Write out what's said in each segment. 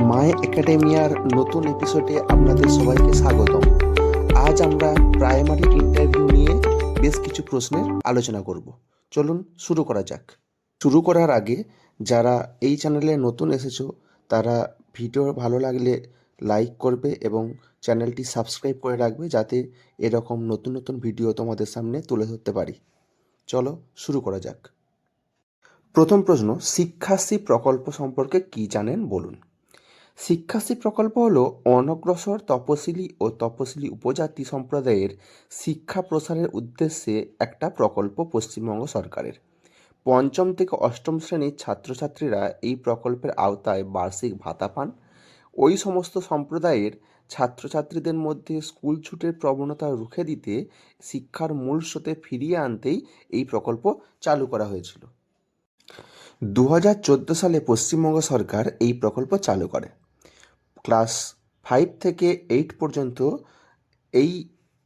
মাই একাডেমিয়ার নতুন এপিসোডে আপনাদের সবাইকে স্বাগতম। আজ আমরা প্রাইমারি ইন্টারভিউ নিয়ে বেশ কিছু প্রশ্নের আলোচনা করব। চলুন শুরু করা যাক। শুরু করার আগে যারা এই চ্যানেলে নতুন এসেছো তারা ভিডিও ভালো লাগলে লাইক করবে এবং চ্যানেলটি সাবস্ক্রাইব করে রাখবে, যাতে এরকম নতুন নতুন ভিডিও তোমাদের সামনে তুলে ধরতে পারি। চলো শুরু করা যাক। প্রথম প্রশ্ন, শিক্ষাশ্রী প্রকল্প সম্পর্কে কি জানেন বলুন। শিক্ষাশ্রী প্রকল্প হলো অনগ্রসর তপশিলি ও তপশিলি উপজাতি সম্প্রদায়ের শিক্ষা প্রসারের উদ্দেশ্যে একটা প্রকল্প পশ্চিমবঙ্গ সরকারের। পঞ্চম থেকে অষ্টম শ্রেণীর ছাত্রছাত্রীরা এই প্রকল্পের আওতায় বার্ষিক ভাতা পান। ওই সমস্ত সম্প্রদায়ের ছাত্রছাত্রীদের মধ্যে স্কুল ছুটের প্রবণতা রুখে দিতে, শিক্ষার মূল স্রোতে ফিরিয়ে আনতেই এই প্রকল্প চালু করা হয়েছিল। 2014 সালে পশ্চিমবঙ্গ সরকার এই প্রকল্প চালু করে। ক্লাস 5 থেকে 8 পর্যন্ত এই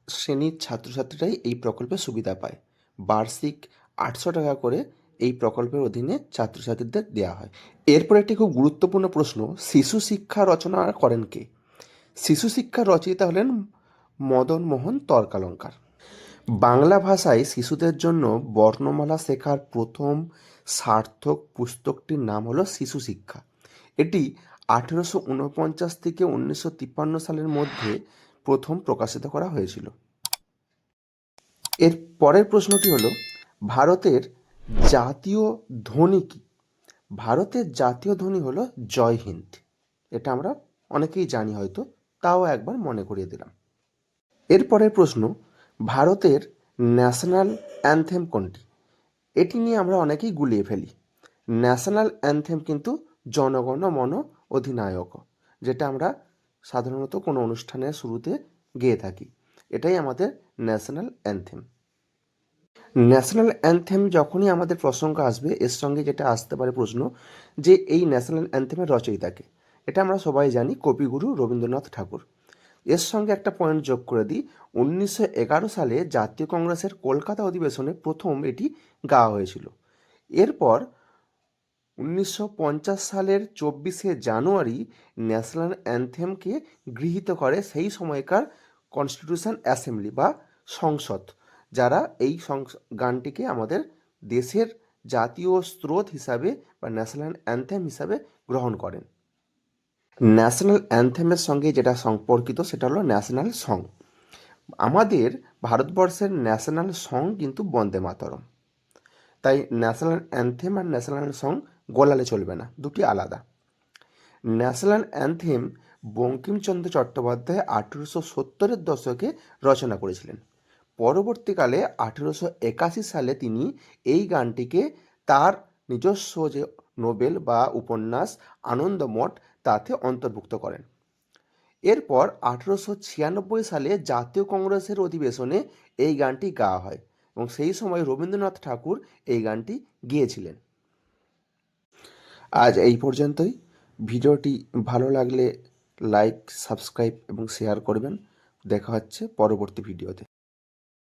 শ্রেণীর ছাত্রছাত্রীরাই এই প্রকল্পের সুবিধা পায়। বার্ষিক 800 টাকা করে এই প্রকল্পের অধীনে ছাত্রছাত্রীদের দেওয়া হয়। এরপর একটি খুব গুরুত্বপূর্ণ প্রশ্ন, শিশু শিক্ষা রচনা করেন কে? শিশু শিক্ষার রচয়িতা হলেন মদন মোহন তর্কালঙ্কার। বাংলা ভাষায় শিশুদের জন্য বর্ণমালা শেখার প্রথম সার্থক পুস্তকটির নাম হলো শিশু শিক্ষা। এটি 1849 থেকে 1953 সালের মধ্যে প্রথম প্রকাশিত করা হয়েছিল। এর পরের প্রশ্নটি হলো, ভারতের জাতীয় ধ্বনি কি? ভারতের জাতীয় ধ্বনি হলো জয় হিন্দ। এটা আমরা অনেকেই জানি হয়তো, তাও একবার মনে করিয়ে দিলাম। এর পরের প্রশ্ন, ভারতের ন্যাশনাল অ্যানথেম কোনটি? এটি নিয়ে আমরা অনেকেই গুলিয়ে ফেলি। ন্যাশনাল অ্যানথেম কিন্তু জনগণ মন অধিনায়ক, যেটা আমরা সাধারণত কোনো অনুষ্ঠানের শুরুতে গেয়ে থাকি। এটাই আমাদের ন্যাশনাল অ্যানথেম। ন্যাশনাল অ্যানথেম যখনই আমাদের প্রসঙ্গ আসবে, এর সঙ্গে যেটা আসতে পারে প্রশ্ন, যে এই ন্যাশনাল অ্যানথেমের রচয়িতাকে। এটা আমরা সবাই জানি, কবিগুরু রবীন্দ্রনাথ ঠাকুর। এর সঙ্গে একটা পয়েন্ট যোগ করে দিই, 1911 সালে জাতীয় কংগ্রেসের কলকাতা অধিবেশনে প্রথম এটি গাওয়া হয়েছিল। এরপর 1950 সালের 24শে জানুয়ারি ন্যাশনাল অ্যানথেমকে গৃহীত করে সেই সময়কার কনস্টিটিউশন অ্যাসেম্বলি বা সংসদ, যারা এই গানটিকে আমাদের দেশের জাতীয় স্রোত হিসাবে বা ন্যাশনাল অ্যানথেম হিসাবে গ্রহণ করেন। ন্যাশনাল অ্যানথেমের সঙ্গে যেটা সম্পর্কিত সেটা হলো ন্যাশনাল সং। আমাদের ভারতবর্ষের ন্যাশনাল সং কিন্তু বন্দে মাতরম। তাই ন্যাশনাল অ্যানথেম আর ন্যাশনাল সং গোলালে চলবে না, দুটি আলাদা। ন্যাশনাল অ্যানথেম বঙ্কিমচন্দ্র চট্টোপাধ্যায় 1870-এর দশকে রচনা করেছিলেন। পরবর্তীকালে 1881 সালে তিনি এই গানটিকে তার নিজস্ব যে নোবেল বা উপন্যাস আনন্দমঠ তাতে অন্তর্ভুক্ত করেন। এরপর 1896 সালে জাতীয় কংগ্রেসের অধিবেশনে এই গানটি গাওয়া হয় এবং সেই সময় রবীন্দ্রনাথ ঠাকুর এই গানটি গেয়েছিলেন। আজ এই পর্যন্তই। ভিডিওটি ভালো লাগলে লাইক, সাবস্ক্রাইব এবং শেয়ার করবেন। দেখা হচ্ছে পরবর্তী ভিডিওতে।